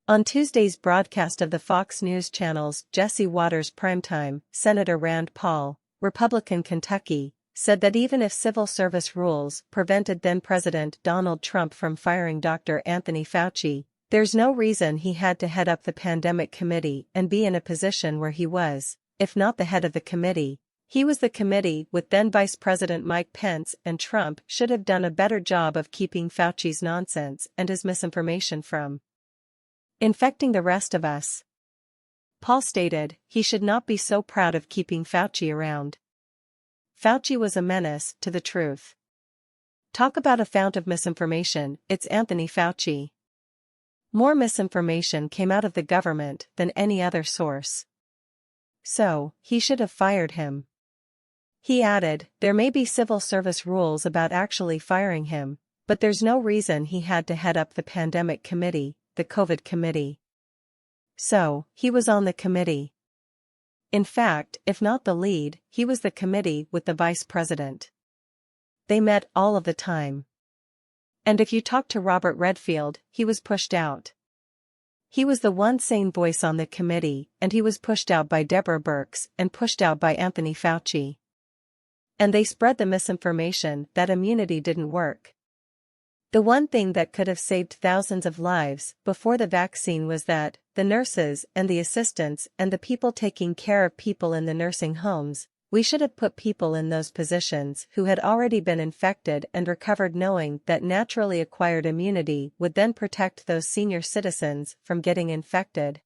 On Tuesday's broadcast of the Fox News Channel's Watters Primetime, Senator Rand Paul, Republican Kentucky, said that even if civil service rules prevented then-President Donald Trump from firing Dr. Anthony Fauci, there's no reason he had to head up the pandemic committee and be in a position where he was. If not the head of the committee, he was the committee with then-Vice President Mike Pence, and Trump should have done a better job of keeping Fauci's nonsense and his misinformation from infecting the rest of us. Paul stated he should not be so proud of keeping Fauci around. Fauci was a menace to the truth. Talk about a fount of misinformation, it's Anthony Fauci. More misinformation came out of the government than any other source. So, he should have fired him. He added, there may be civil service rules about actually firing him, but there's no reason he had to head up the pandemic committee, the COVID committee. So, he was on the committee. In fact, if not the lead, he was the committee with the vice president. They met all of the time. And if you talk to Robert Redfield, he was pushed out. He was the one sane voice on the committee, and he was pushed out by Deborah Birx and pushed out by Anthony Fauci. And they spread the misinformation that immunity didn't work. The one thing that could have saved thousands of lives before the vaccine was that the nurses and the assistants and the people taking care of people in the nursing homes, we should have put people in those positions who had already been infected and recovered, knowing that naturally acquired immunity would then protect those senior citizens from getting infected.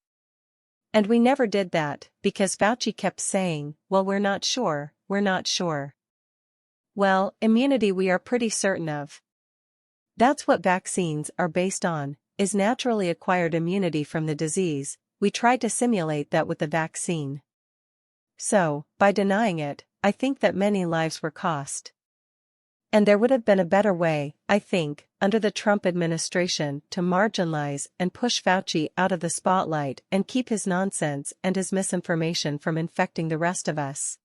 And we never did that, because Fauci kept saying, well, we're not sure, we're not sure. Well, immunity we are pretty certain of. That's what vaccines are based on, is naturally acquired immunity from the disease. We tried to simulate that with the vaccine. So, by denying it, I think that many lives were cost. And there would have been a better way, I think, under the Trump administration to marginalize and push Fauci out of the spotlight and keep his nonsense and his misinformation from infecting the rest of us.